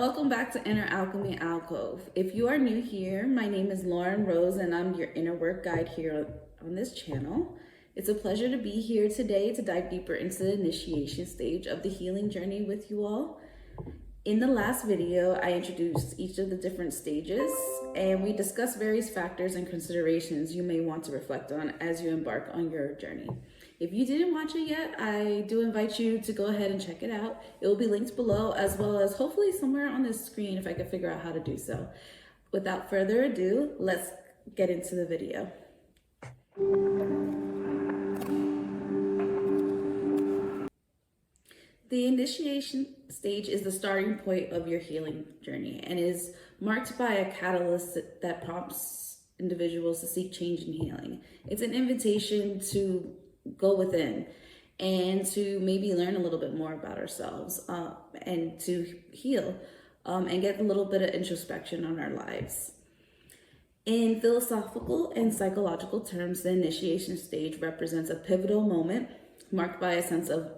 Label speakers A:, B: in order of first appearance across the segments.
A: welcome back to Inner Alchemy Alcove. If you are new here, my name is Lauren Rose and I'm your inner work guide here on this channel. It's a pleasure to be here today to dive deeper into the initiation stage of the healing journey with you all. In the last video, I introduced each of the different stages and we discussed various factors and considerations you may want to reflect on as you embark on your journey. If you didn't watch it yet, I do invite you to go ahead and check it out. It will be linked below, as well as hopefully somewhere on this screen if I can figure out how to do so. Without further ado, let's get into the video. The initiation stage is the starting point of your healing journey and is marked by a catalyst that prompts individuals to seek change and healing. It's an invitation to go within and to maybe learn a little bit more about ourselves and to heal and get a little bit of introspection on our lives. In philosophical and psychological terms, the initiation stage represents a pivotal moment marked by a sense of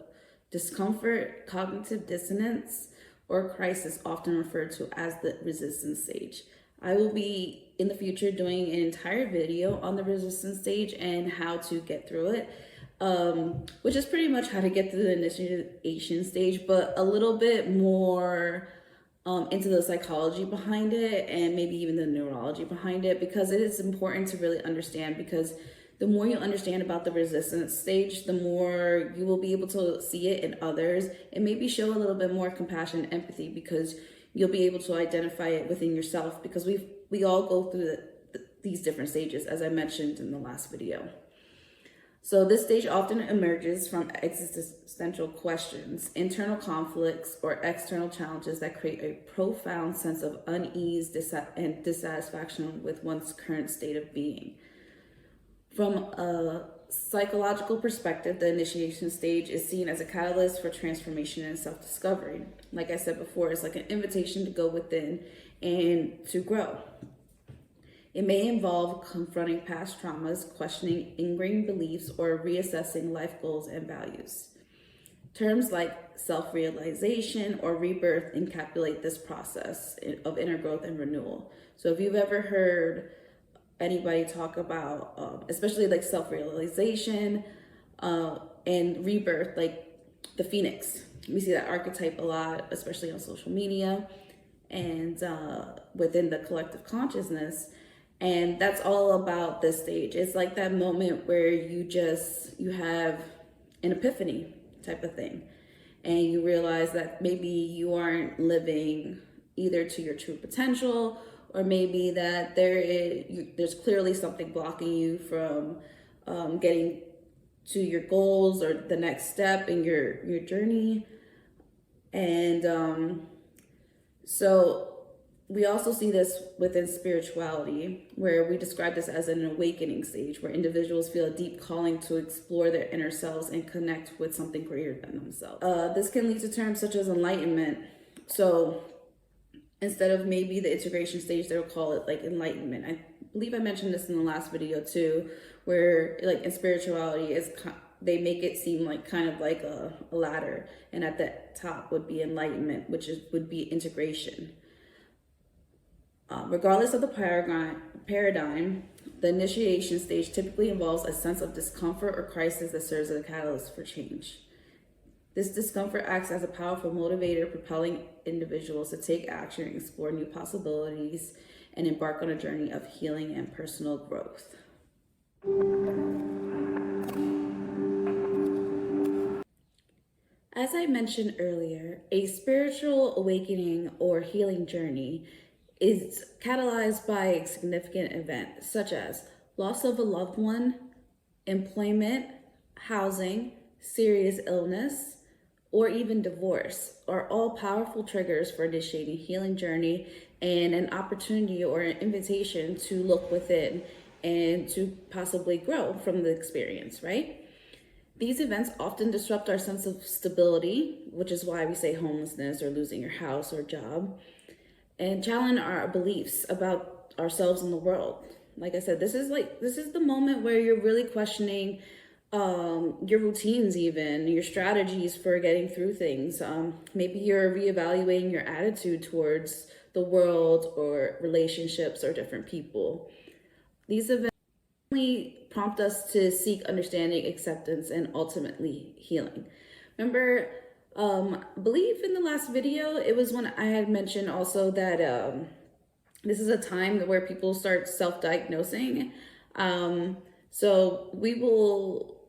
A: discomfort, cognitive dissonance, or crisis, often referred to as the resistance stage. I will be in the future doing an entire video on the resistance stage and how to get through it, which is pretty much how to get through the initiation stage, but a little bit more into the psychology behind it and maybe even the neurology behind it, because it is important to really understand, because the more you understand about the resistance stage, the more you will be able to see it in others and maybe show a little bit more compassion and empathy, because you'll be able to identify it within yourself, because we all go through these different stages, as I mentioned in the last video. So this stage often emerges from existential questions, internal conflicts, or external challenges that create a profound sense of unease and dissatisfaction with one's current state of being. From a psychological perspective, the initiation stage is seen as a catalyst for transformation and self-discovery. Like I said before, it's like an invitation to go within and to grow. It may involve confronting past traumas, questioning ingrained beliefs, or reassessing life goals and values. Terms like self-realization or rebirth encapsulate this process of inner growth and renewal. So if you've ever heard anybody talk about, especially like self-realization and rebirth, like the phoenix. We see that archetype a lot, especially on social media and within the collective consciousness. And that's all about this stage. It's like that moment where you have an epiphany type of thing. And you realize that maybe you aren't living either to your true potential, or maybe that there's clearly something blocking you from getting to your goals or the next step in your journey. And so we also see this within spirituality, where we describe this as an awakening stage, where individuals feel a deep calling to explore their inner selves and connect with something greater than themselves. This can lead to terms such as enlightenment. So instead of maybe the integration stage, they'll call it like enlightenment. I believe I mentioned this in the last video too, where like in spirituality, they make it seem like kind of like a ladder, and at the top would be enlightenment, which would be integration. Regardless of the paradigm, the initiation stage typically involves a sense of discomfort or crisis that serves as a catalyst for change. This discomfort acts as a powerful motivator, propelling individuals to take action, explore new possibilities, and embark on a journey of healing and personal growth. As I mentioned earlier, a spiritual awakening or healing journey is catalyzed by a significant event, such as loss of a loved one, employment, housing, serious illness, or even divorce, are all powerful triggers for initiating healing journey and an opportunity or an invitation to look within and to possibly grow from the experience, right? These events often disrupt our sense of stability, which is why we say homelessness or losing your house or job, and challenge our beliefs about ourselves and the world. Like I said, this is the moment where you're really questioning your routines, even your strategies for getting through things. Maybe you're reevaluating your attitude towards the world or relationships or different people. These events prompt us to seek understanding, acceptance, and ultimately healing. Remember, believe in the last video, it was when I had mentioned also that this is a time where people start self-diagnosing. So we will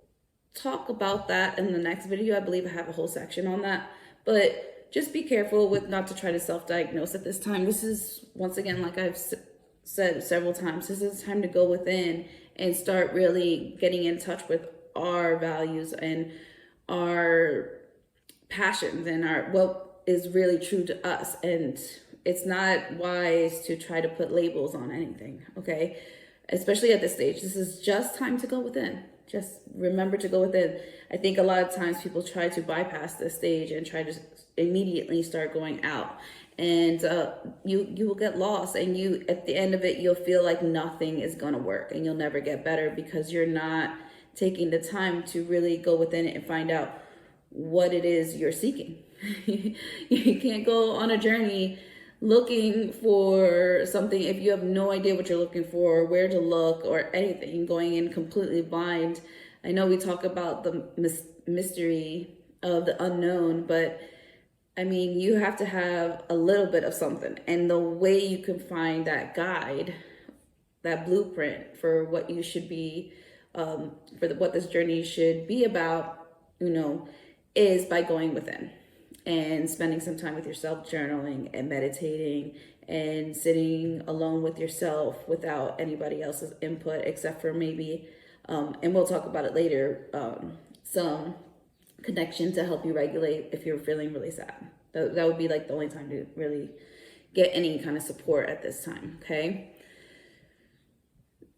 A: talk about that in the next video. I believe I have a whole section on that, but just be careful with not to try to self-diagnose at this time. This is, once again, like I've said several times, this is time to go within and start really getting in touch with our values and our passions and our what is really true to us. And it's not wise to try to put labels on anything, okay? Especially at this stage. This is just time to go within. Just remember to go within. I think a lot of times people try to bypass this stage and try to immediately start going out. And you will get lost, and you at the end of it, you'll feel like nothing is going to work and you'll never get better because you're not taking the time to really go within it and find out what it is you're seeking. You can't go on a journey looking for something if you have no idea what you're looking for, or where to look, or anything, going in completely blind. I know we talk about the mystery of the unknown, but I mean, you have to have a little bit of something. And the way you can find that guide, that blueprint for what you should be, what this journey should be about, is by going within and spending some time with yourself, journaling and meditating and sitting alone with yourself without anybody else's input, except for maybe, and we'll talk about it later, some connection to help you regulate if you're feeling really sad. That would be like the only time to really get any kind of support at this time, okay?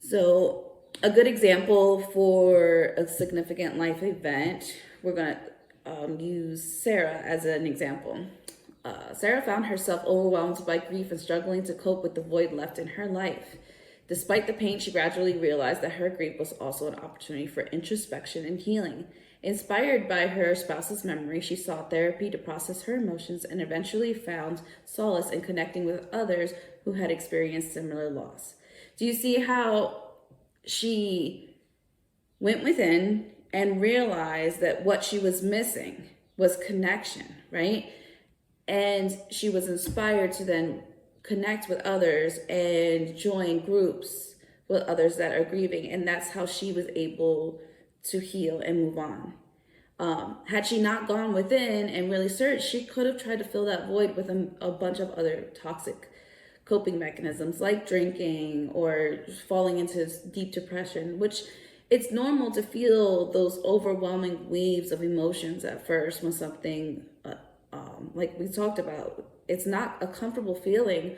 A: So a good example for a significant life event, we're going to use Sarah as an example. Sarah found herself overwhelmed by grief and struggling to cope with the void left in her life. Despite the pain, she gradually realized that her grief was also an opportunity for introspection and healing. Inspired by her spouse's memory, she sought therapy to process her emotions and eventually found solace in connecting with others who had experienced similar loss. Do you see how she went within and realized that what she was missing was connection, right? And she was inspired to then connect with others and join groups with others that are grieving. And that's how she was able to heal and move on. Had she not gone within and really searched, she could have tried to fill that void with a bunch of other toxic coping mechanisms like drinking or falling into deep depression, which it's normal to feel those overwhelming waves of emotions at first when something, like we talked about, it's not a comfortable feeling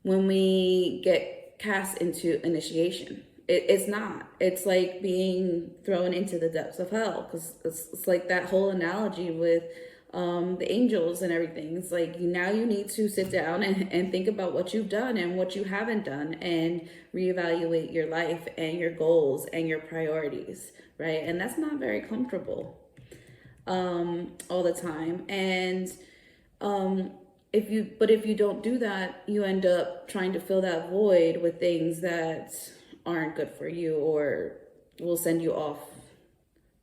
A: when we get cast into initiation. It's not. It's like being thrown into the depths of hell, because it's like that whole analogy with the angels and everything. It's like now you need to sit down and think about what you've done and what you haven't done and reevaluate your life and your goals and your priorities, right? And that's not very comfortable all the time. And if you don't do that, you end up trying to fill that void with things that aren't good for you or will send you off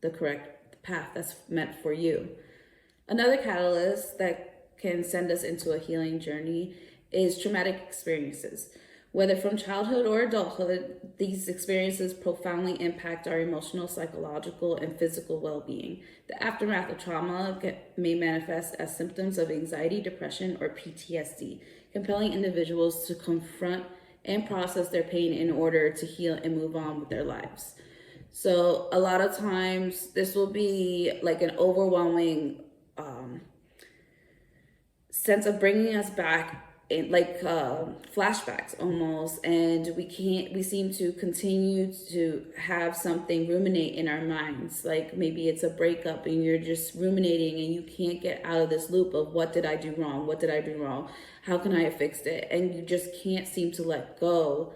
A: the correct path that's meant for you. Another catalyst that can send us into a healing journey is traumatic experiences. Whether from childhood or adulthood, these experiences profoundly impact our emotional, psychological, and physical well-being. The aftermath of trauma may manifest as symptoms of anxiety, depression, or PTSD, compelling individuals to confront and process their pain in order to heal and move on with their lives. So a lot of times this will be like an overwhelming sense of bringing us back in like flashbacks almost, and we seem to continue to have something ruminate in our minds. Like maybe it's a breakup and you're just ruminating and you can't get out of this loop of what did I do wrong? What did I do wrong? How can I have fixed it? And you just can't seem to let go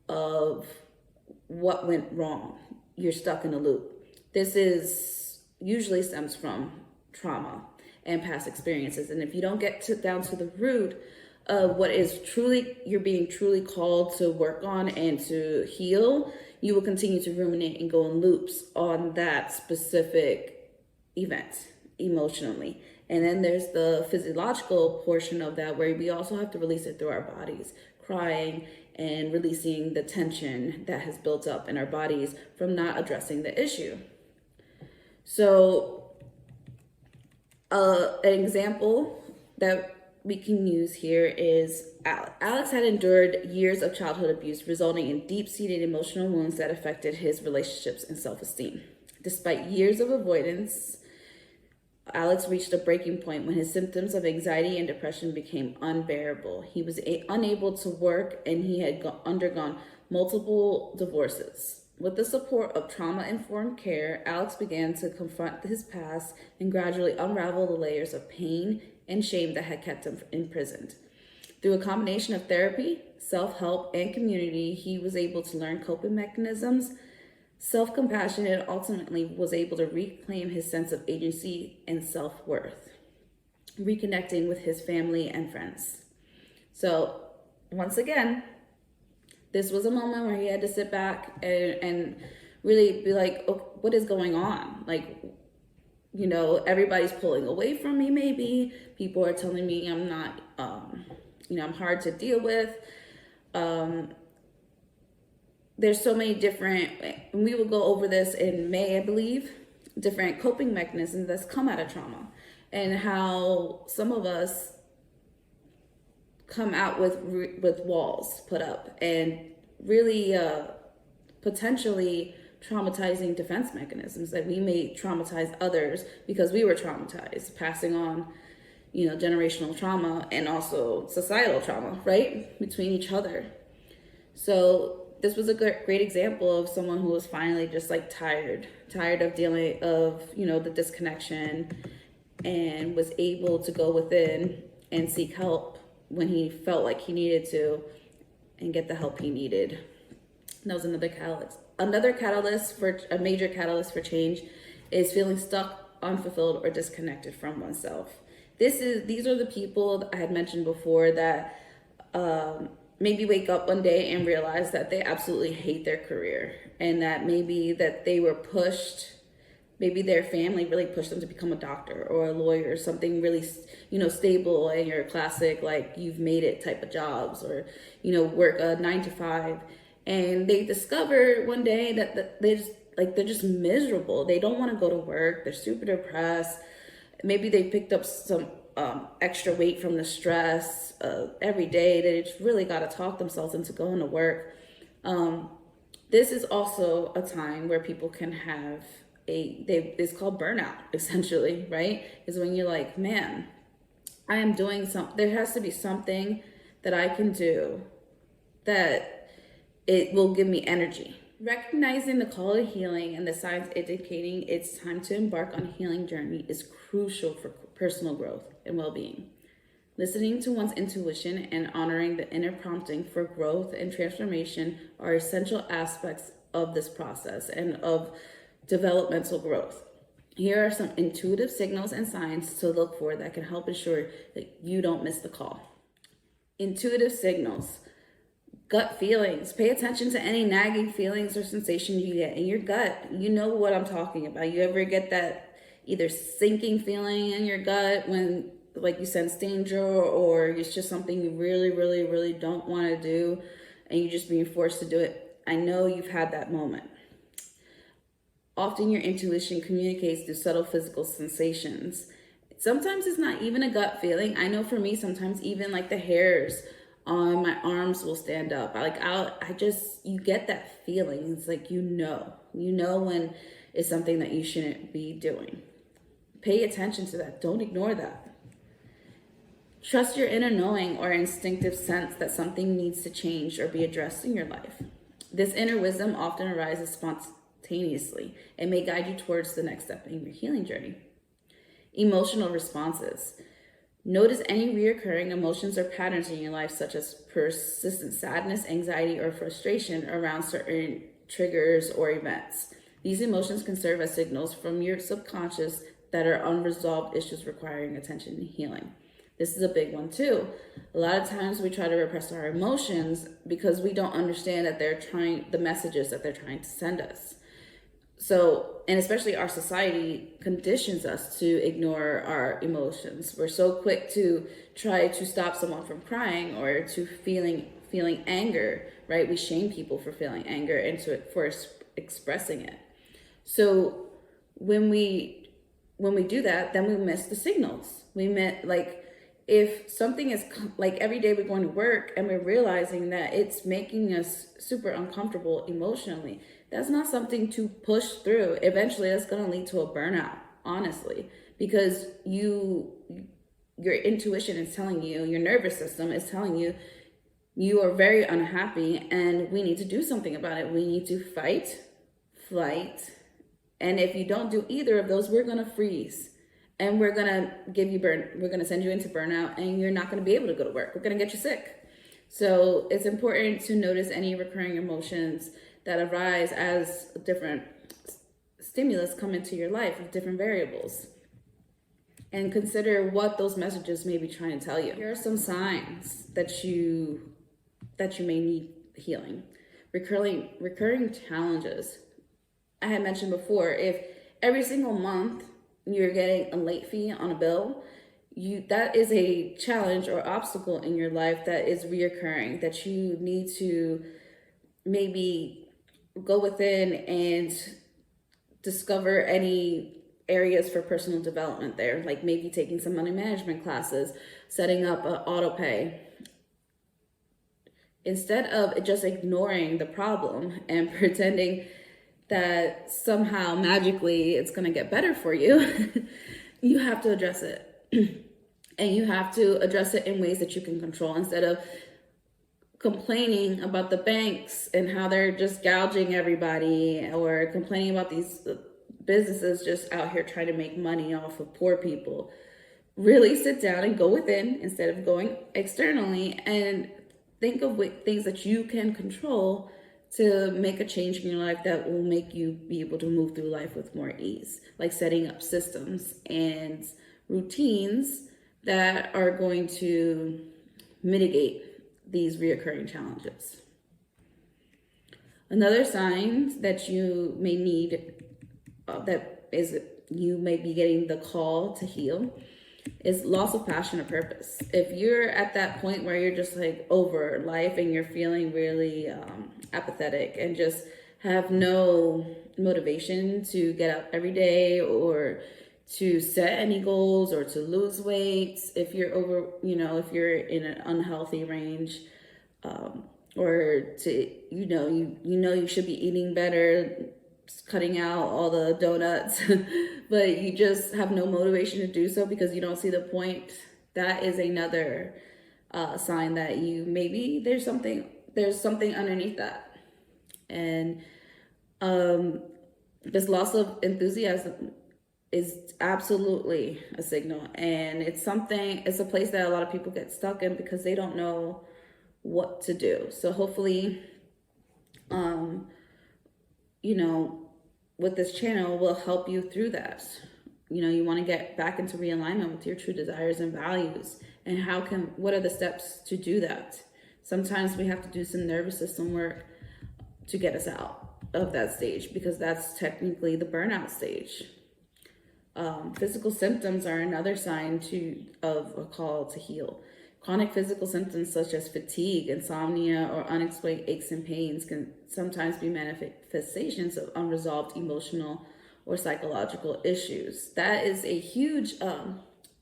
A: of what went wrong. You're stuck in a loop. This is usually stems from trauma and past experiences. And if you don't get down to the root of what is truly, you're being truly called to work on and to heal, you will continue to ruminate and go in loops on that specific event emotionally. And then there's the physiological portion of that, where we also have to release it through our bodies, crying and releasing the tension that has built up in our bodies from not addressing the issue. So an example that we can use here is Alex. Alex had endured years of childhood abuse, resulting in deep-seated emotional wounds that affected his relationships and self-esteem. Despite years of avoidance, Alex reached a breaking point when his symptoms of anxiety and depression became unbearable. He was unable to work, and he had undergone multiple divorces. With the support of trauma-informed care, Alex began to confront his past and gradually unravel the layers of pain and shame that had kept him imprisoned. Through a combination of therapy, self-help, and community, he was able to learn coping mechanisms, self-compassion, and ultimately was able to reclaim his sense of agency and self-worth, reconnecting with his family and friends. So once again, this was a moment where he had to sit back and really be like, oh, what is going on? Like, you know, everybody's pulling away from me maybe. People are telling me I'm not, I'm hard to deal with. There's so many different, and we will go over this in May, I believe, different coping mechanisms that's come out of trauma, and how some of us come out with walls put up and really potentially traumatizing defense mechanisms that we may traumatize others because we were traumatized, passing on, generational trauma and also societal trauma, right, between each other. So this was a great example of someone who was finally just like tired of dealing of, the disconnection, and was able to go within and seek help when he felt like he needed to and get the help he needed. And that was another catalyst. A major catalyst for change is feeling stuck, unfulfilled, or disconnected from oneself. These are the people that I had mentioned before that maybe wake up one day and realize that they absolutely hate their career, and that maybe that they were pushed, maybe their family really pushed them to become a doctor or a lawyer or something really, stable, and your classic, like, you've made it type of jobs, or, work a 9 to 5. And they discover one day that they're just miserable. They don't want to go to work. They're super depressed. Maybe they picked up some extra weight from the stress every day. They just really got to talk themselves into going to work. This is also a time where people can have it's called burnout, essentially, right? Is when you're like, man, I am doing something. There has to be something that I can do that it will give me energy. Recognizing the call to healing and the signs indicating it's time to embark on a healing journey is crucial for personal growth and well-being. Listening to one's intuition and honoring the inner prompting for growth and transformation are essential aspects of this process and of developmental growth. Here are some intuitive signals and signs to look for that can help ensure that you don't miss the call. Intuitive signals. Gut feelings. Pay attention to any nagging feelings or sensations you get in your gut. You know what I'm talking about. You ever get that either sinking feeling in your gut when, like, you sense danger, or it's just something you really, really, really don't want to do and you're just being forced to do it? I know you've had that moment. Often your intuition communicates through subtle physical sensations. Sometimes it's not even a gut feeling. I know for me, sometimes even like the hairs on my arms will stand up. You get that feeling. It's like, you know when it's something that you shouldn't be doing. Pay attention to that. Don't ignore that. Trust your inner knowing or instinctive sense that something needs to change or be addressed in your life. This inner wisdom often arises spontaneously and may guide you towards the next step in your healing journey. Emotional responses. Notice any reoccurring emotions or patterns in your life, such as persistent sadness, anxiety, or frustration around certain triggers or events. These emotions can serve as signals from your subconscious that are unresolved issues requiring attention and healing. This is a big one too. A lot of times we try to repress our emotions because we don't understand that the messages that they're trying to send us. So, and especially our society conditions us to ignore our emotions. We're so quick to try to stop someone from crying or to feeling anger, right? We shame people for feeling anger and for expressing it. So when we do that, then we miss the signals. We meant, like, if something is like every day we're going to work and we're realizing that it's making us super uncomfortable emotionally, that's not something to push through. Eventually that's going to lead to a burnout, honestly, because your intuition is telling you, your nervous system is telling you, you are very unhappy and we need to do something about it. We need to fight, flight, and if you don't do either of those, we're going to freeze. And we're gonna we're gonna send you into burnout, and you're not gonna be able to go to work. We're gonna get you sick. So it's important to notice any recurring emotions that arise as different stimulus come into your life with different variables. And consider what those messages may be trying to tell you. Here are some signs that you may need healing. Recurring challenges. I had mentioned before, if every single month you're getting a late fee on a bill, that is a challenge or obstacle in your life that is reoccurring, that you need to maybe go within and discover any areas for personal development there, like maybe taking some money management classes, setting up an auto pay. Instead of just ignoring the problem and pretending that somehow magically it's going to get better for you, you have to address it. And you have to address it in ways that you can control, instead of complaining about the banks and how they're just gouging everybody, or complaining about these businesses just out here trying to make money off of poor people. Really sit down and go within instead of going externally, and think of things that you can control to make a change in your life that will make you be able to move through life with more ease, like setting up systems and routines that are going to mitigate these reoccurring challenges. Another sign that you may need, you may be getting the call to heal, is loss of passion or purpose. If you're at that point where you're just like over life and you're feeling really apathetic and just have no motivation to get up every day or to set any goals or to lose weight, if you're over, if you're in an unhealthy range, or to, you should be eating better, cutting out all the donuts, but you just have no motivation to do so because you don't see the point, that is another sign that there's something underneath that. And this loss of enthusiasm is absolutely a signal, and it's a place that a lot of people get stuck in because they don't know what to do. So hopefully, with this channel will help you through that. You want to get back into realignment with your true desires and values, and what are the steps to do that? Sometimes we have to do some nervous system work to get us out of that stage, because that's technically the burnout stage. Physical symptoms are another sign of a call to heal. Chronic physical symptoms such as fatigue, insomnia, or unexplained aches and pains can sometimes be manifestations of unresolved emotional or psychological issues. That is a huge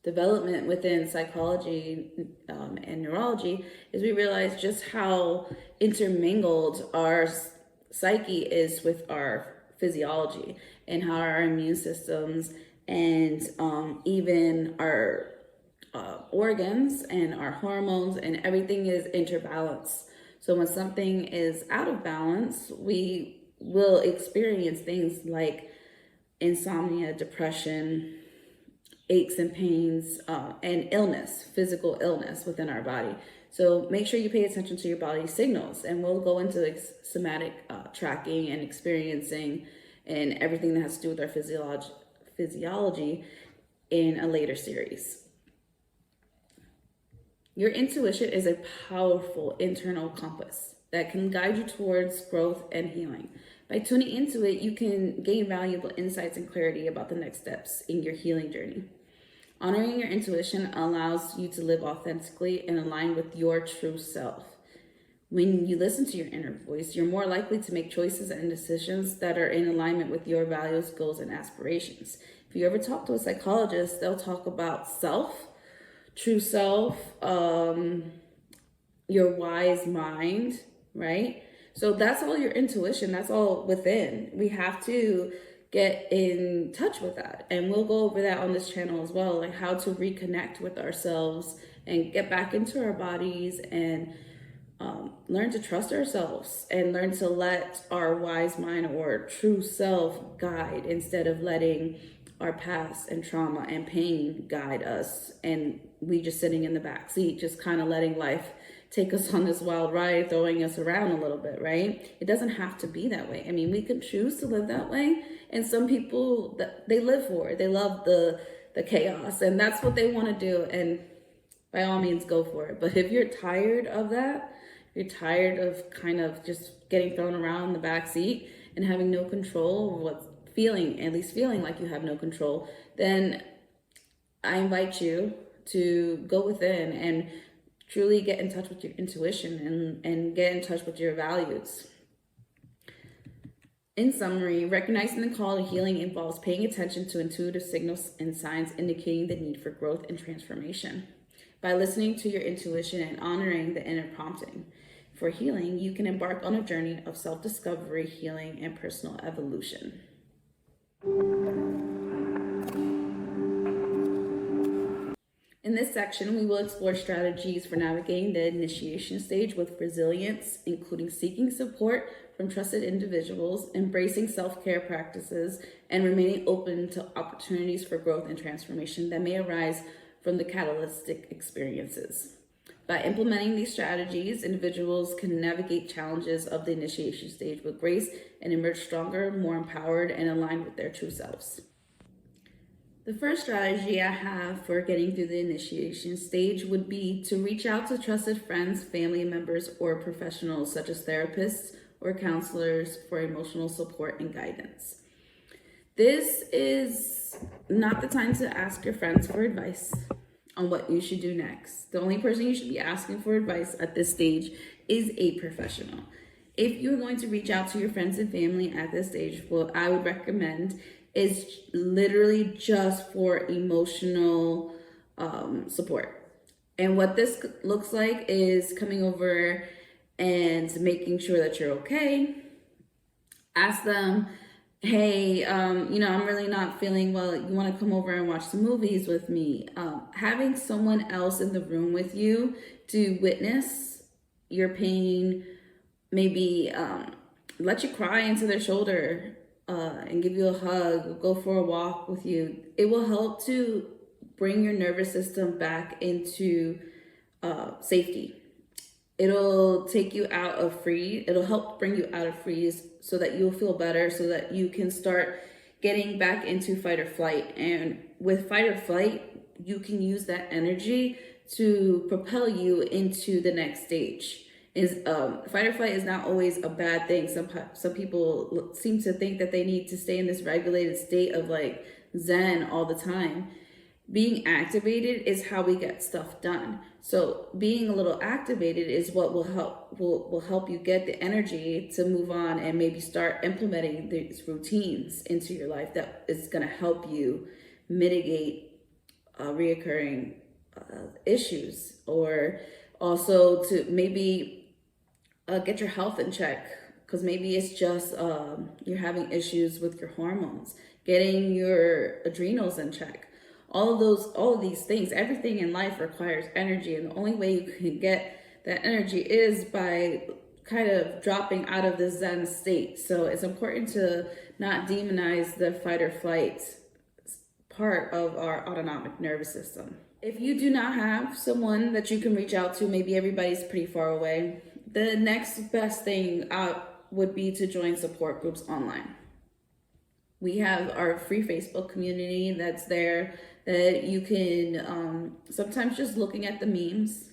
A: development within psychology and neurology, is we realize just how intermingled our psyche is with our physiology, and how our immune systems and even our organs and our hormones and everything is interbalanced. So when something is out of balance, we will experience things like insomnia, depression, aches and pains, and illness, physical illness within our body. So make sure you pay attention to your body's signals, and we'll go into like somatic tracking and experiencing and everything that has to do with our physiology in a later series. Your intuition is a powerful internal compass that can guide you towards growth and healing. By tuning into it, you can gain valuable insights and clarity about the next steps in your healing journey. Honoring your intuition allows you to live authentically and align with your true self. When you listen to your inner voice, you're more likely to make choices and decisions that are in alignment with your values, goals, and aspirations. If you ever talk to a psychologist, they'll talk about self, true self, your wise mind, right? So that's all your intuition. That's all within. We have to get in touch with that. And we'll go over that on this channel as well, like how to reconnect with ourselves and get back into our bodies and learn to trust ourselves and learn to let our wise mind or true self guide instead of letting our past and trauma and pain guide us. And we just sitting in the back seat, just kind of letting life take us on this wild ride, throwing us around a little bit, right? It doesn't have to be that way. I mean, we can choose to live that way. And some people, they live for it. They love the chaos, and that's what they want to do. And by all means, go for it. But if you're tired of that, you're tired of kind of just getting thrown around in the back seat and having no control of what's at least feeling like you have no control, then I invite you to go within and truly get in touch with your intuition and get in touch with your values. In summary, recognizing the call to healing involves paying attention to intuitive signals and signs indicating the need for growth and transformation. By listening to your intuition and honoring the inner prompting for healing, you can embark on a journey of self-discovery, healing, and personal evolution. In this section, we will explore strategies for navigating the initiation stage with resilience, including seeking support from trusted individuals, embracing self-care practices, and remaining open to opportunities for growth and transformation that may arise from the catalytic experiences. By implementing these strategies, individuals can navigate challenges of the initiation stage with grace and emerge stronger, more empowered, and aligned with their true selves. The first strategy I have for getting through the initiation stage would be to reach out to trusted friends, family members, or professionals such as therapists or counselors for emotional support and guidance. This is not the time to ask your friends for advice on what you should do next. The only person you should be asking for advice at this stage is a professional. If you're going to reach out to your friends and family at this stage, what I would recommend is literally just for emotional support. And what this looks like is coming over and making sure that you're okay. Ask them, hey, I'm really not feeling well. You want to come over and watch some movies with me? Having someone else in the room with you to witness your pain, maybe let you cry into their shoulder and give you a hug, go for a walk with you. It will help to bring your nervous system back into safety. It'll take you out of freeze. It'll help bring you out of freeze so that you'll feel better, so that you can start getting back into fight or flight. And with fight or flight, you can use that energy to propel you into the next stage. Fight or flight is not always a bad thing. Some people seem to think that they need to stay in this regulated state of like Zen all the time. Being activated is how we get stuff done. So being a little activated is what will help you get the energy to move on and maybe start implementing these routines into your life that is going to help you mitigate reoccurring issues, or also to maybe get your health in check, because maybe it's just you're having issues with your hormones, getting your adrenals in check. All of these things, everything in life requires energy, and the only way you can get that energy is by kind of dropping out of the Zen state. So it's important to not demonize the fight or flight part of our autonomic nervous system. If you do not have someone that you can reach out to, maybe everybody's pretty far away, the next best thing would be to join support groups online. We have our free Facebook community that's there that you can sometimes just looking at the memes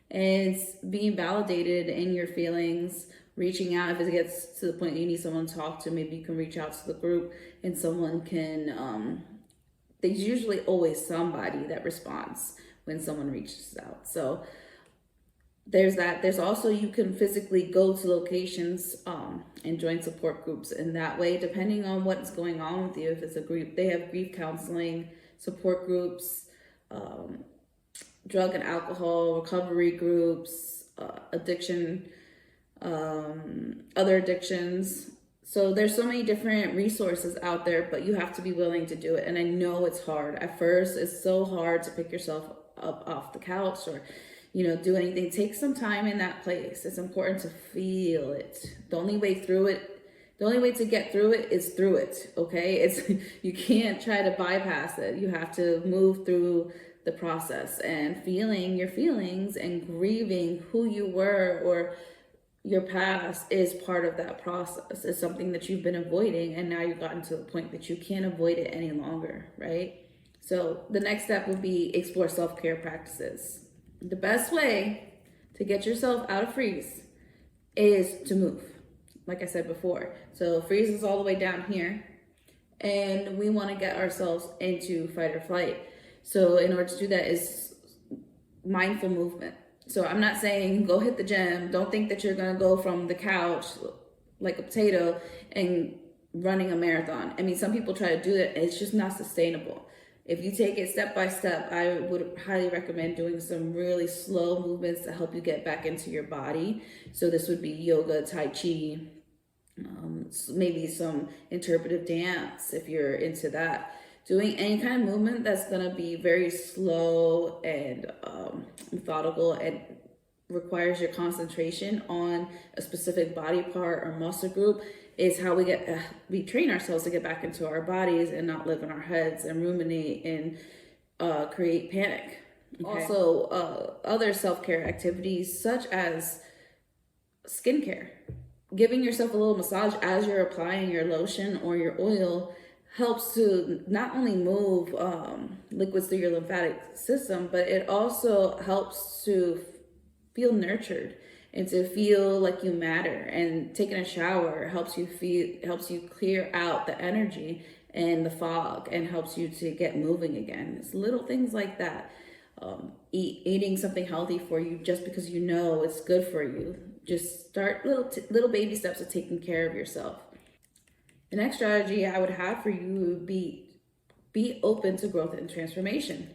A: and being validated in your feelings, reaching out if it gets to the point you need someone to talk to, maybe you can reach out to the group and someone can, there's usually always somebody that responds when someone reaches out. So there's that. There's also, you can physically go to locations and join support groups. And that way, depending on what's going on with you, if it's a group, they have grief counseling, support groups, drug and alcohol recovery groups, addiction, other addictions. So there's so many different resources out there, but you have to be willing to do it. And I know it's hard. At first, it's so hard to pick yourself up off the couch or do anything. Take some time in that place. It's important to feel it. The only way to get through it is through it, okay? You can't try to bypass it. You have to move through the process, and feeling your feelings and grieving who you were or your past is part of that process. It's something that you've been avoiding, and now you've gotten to the point that you can't avoid it any longer, right? So the next step would be explore self-care practices. The best way to get yourself out of freeze is to move, like I said before. So freeze is all the way down here, and we want to get ourselves into fight or flight. So in order to do that is mindful movement. So I'm not saying go hit the gym. Don't think that you're going to go from the couch like a potato and running a marathon. I mean, some people try to do that. It's just not sustainable. If you take it step by step, I would highly recommend doing some really slow movements to help you get back into your body. So this would be yoga, Tai Chi, maybe some interpretive dance if you're into that. Doing any kind of movement that's going to be very slow and methodical and requires your concentration on a specific body part or muscle group is how we train ourselves to get back into our bodies and not live in our heads and ruminate and create panic. Okay. Also, other self-care activities such as skincare. Giving yourself a little massage as you're applying your lotion or your oil helps to not only move liquids through your lymphatic system, but it also helps to feel nurtured and to feel like you matter. And taking a shower helps you clear out the energy and the fog and helps you to get moving again. It's little things like that. Eating something healthy for you just because you know it's good for you. Just start little baby steps of taking care of yourself. The next strategy I would have for you would be open to growth and transformation.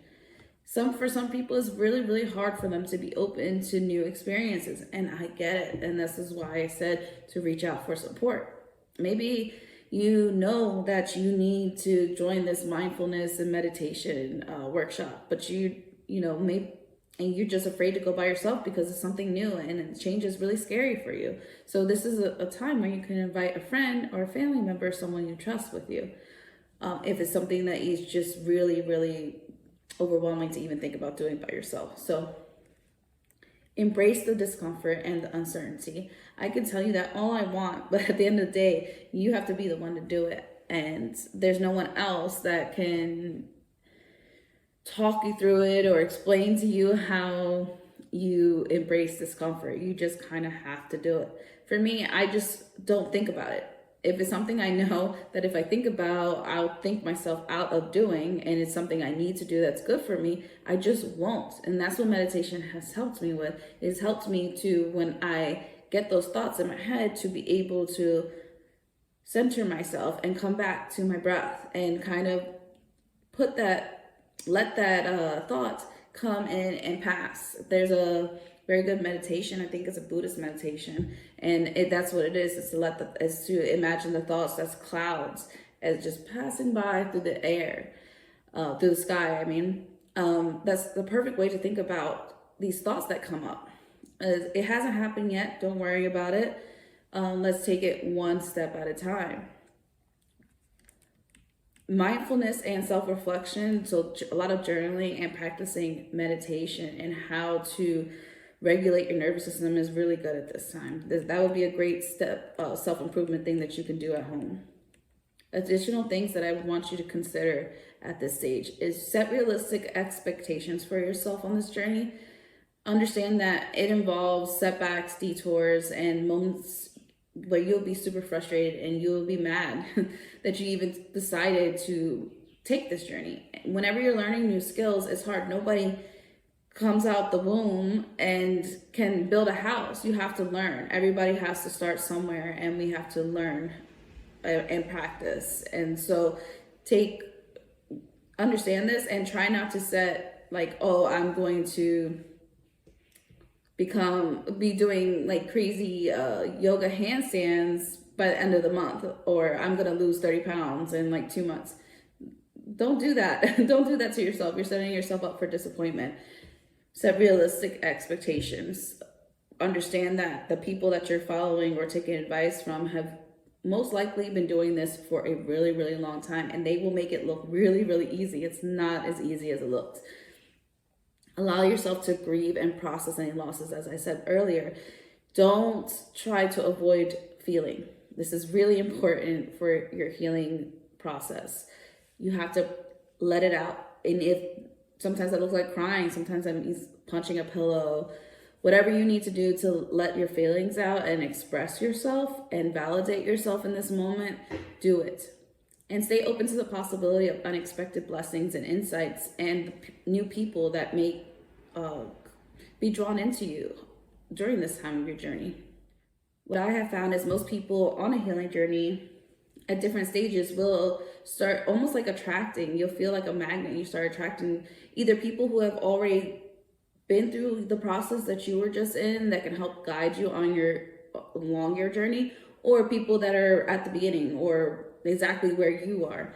A: For some people, it's really, really hard for them to be open to new experiences, and I get it. And this is why I said to reach out for support. Maybe you know that you need to join this mindfulness and meditation workshop, but and you're just afraid to go by yourself because it's something new and change is really scary for you. So this is a time where you can invite a friend or a family member, someone you trust with you. If it's something that is just really, really overwhelming to even think about doing by yourself. So embrace the discomfort and the uncertainty. I can tell you that all I want, but at the end of the day, you have to be the one to do it. And there's no one else that can talk you through it or explain to you how you embrace discomfort. You just kind of have to do it. For me, I just don't think about it. If it's something I know that if I think about, I'll think myself out of doing, and it's something I need to do that's good for me, I just won't. And that's what meditation has helped me with. It's helped me to, when I get those thoughts in my head, to be able to center myself and come back to my breath and kind of let that thought come in and pass. There's a very good meditation. I think it's a Buddhist meditation, and that's what it is. It's to imagine the thoughts as clouds, as just passing by through the air, through the sky. I mean, that's the perfect way to think about these thoughts that come up. It hasn't happened yet. Don't worry about it. Let's take it one step at a time. Mindfulness and self-reflection, so a lot of journaling and practicing meditation and how to regulate your nervous system is really good at this time. That would be a great step, self-improvement thing that you can do at home. Additional things that I would want you to consider at this stage is set realistic expectations for yourself on this journey. Understand that it involves setbacks, detours, and moments where you'll be super frustrated and you'll be mad that you even decided to take this journey. Whenever you're learning new skills, it's hard. Nobody comes out the womb and can build a house. You have to learn. Everybody has to start somewhere, and we have to learn and practice. And so understand this and try not to set like, oh, I'm going to be doing like crazy yoga handstands by the end of the month, or I'm gonna lose 30 pounds in like 2 months. Don't do that. Don't do that to yourself. You're setting yourself up for disappointment. Set realistic expectations. Understand that the people that you're following or taking advice from have most likely been doing this for a really, really long time, and they will make it look really, really easy. It's not as easy as it looks. Allow yourself to grieve and process any losses, as I said earlier. Don't try to avoid feeling. This is really important for your healing process. You have to let it out. And if sometimes that looks like crying, sometimes that means punching a pillow, whatever you need to do to let your feelings out and express yourself and validate yourself in this moment, do it. And stay open to the possibility of unexpected blessings and insights and new people that may be drawn into you during this time of your journey. What I have found is most people on a healing journey at different stages will start almost like attracting. You'll feel like a magnet. You start attracting either people who have already been through the process that you were just in that can help guide you on along your journey, or people that are at the beginning or exactly where you are.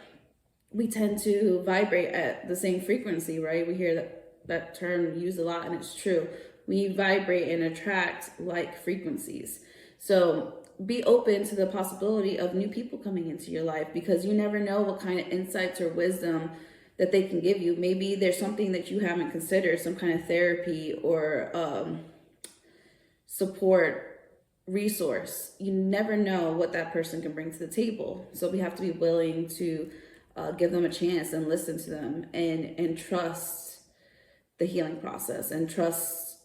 A: We tend to vibrate at the same frequency, right? We hear that term used a lot, and it's true. We vibrate and attract like frequencies. So be open to the possibility of new people coming into your life, because you never know what kind of insights or wisdom that they can give you. Maybe there's something that you haven't considered, some kind of therapy or support resource. You never know what that person can bring to the table. So we have to be willing to give them a chance and listen to them and trust the healing process and trust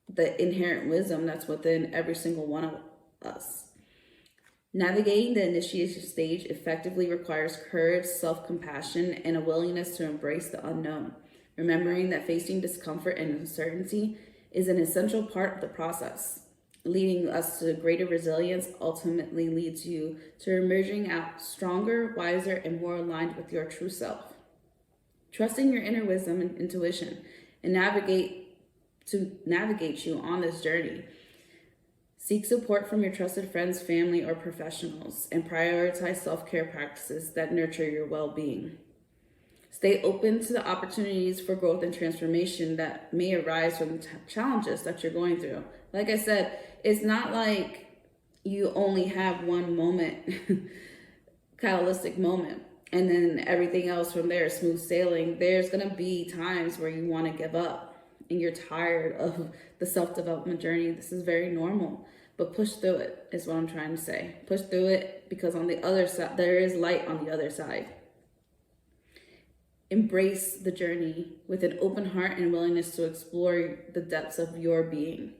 A: the inherent wisdom that's within every single one of us. Navigating the initiation stage effectively requires courage, self-compassion, and a willingness to embrace the unknown, remembering that facing discomfort and uncertainty is an essential part of the process. Leading us to greater resilience ultimately leads you to emerging out stronger, wiser, and more aligned with your true self. Trusting your inner wisdom and intuition and navigate you on this journey. Seek support from your trusted friends, family, or professionals, and prioritize self-care practices that nurture your well-being. Stay open to the opportunities for growth and transformation that may arise from the challenges that you're going through. Like I said, it's not like you only have one moment, catalytic moment, and then everything else from there is smooth sailing. There's going to be times where you want to give up and you're tired of the self-development journey. This is very normal, but push through it is what I'm trying to say. Push through it, because on the other side, there is light on the other side. Embrace the journey with an open heart and willingness to explore the depths of your being.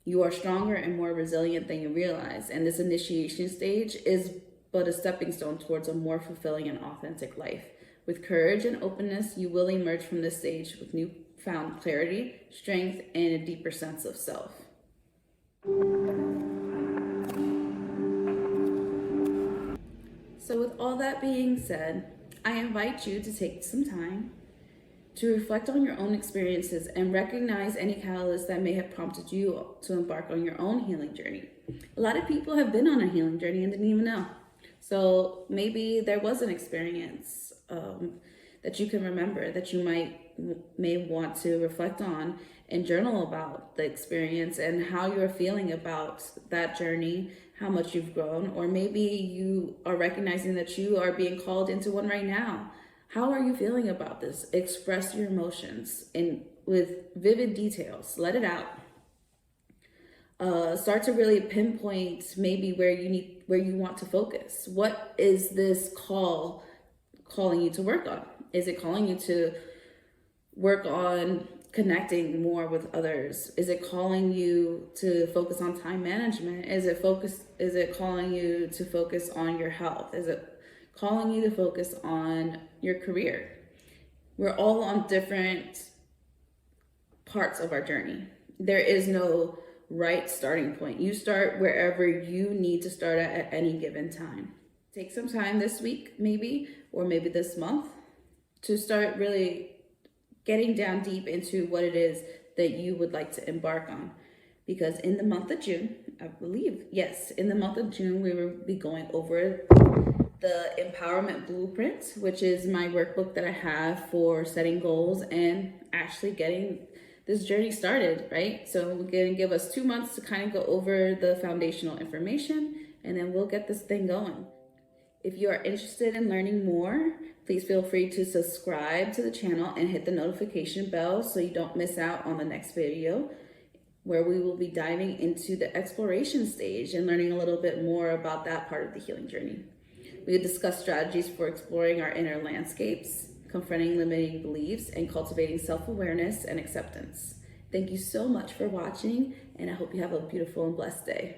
A: You are stronger and more resilient than you realize, and this initiation stage is but a stepping stone towards a more fulfilling and authentic life. With courage and openness, you will emerge from this stage with newfound clarity, strength, and a deeper sense of self. So with all that being said, I invite you to take some time to reflect on your own experiences and recognize any catalysts that may have prompted you to embark on your own healing journey. A lot of people have been on a healing journey and didn't even know. So maybe there was an experience that you can remember that you may want to reflect on and journal about the experience and how you're feeling about that journey, how much you've grown, or maybe you are recognizing that you are being called into one right now. How are you feeling about this? Express your emotions with vivid details. Let it out. Start to really pinpoint maybe where you want to focus. What is this calling you to work on? Is it calling you to work on connecting more with others? Is it calling you to focus on time management? Is it calling you to focus on your health? Is it calling you to focus on your career? We're all on different parts of our journey. There is no right starting point. You start wherever you need to start at any given time. Take some time this week, maybe, or maybe this month, to start really getting down deep into what it is that you would like to embark on. Because in the month of June, I believe, yes, in the month of June, we will be going over the Empowerment Blueprint, which is my workbook that I have for setting goals and actually getting this journey started, right? So we're going to give us 2 months to kind of go over the foundational information, and then we'll get this thing going. If you are interested in learning more, please feel free to subscribe to the channel and hit the notification bell so you don't miss out on the next video, where we will be diving into the exploration stage and learning a little bit more about that part of the healing journey. We will discuss strategies for exploring our inner landscapes, confronting limiting beliefs, and cultivating self-awareness and acceptance. Thank you so much for watching, and I hope you have a beautiful and blessed day.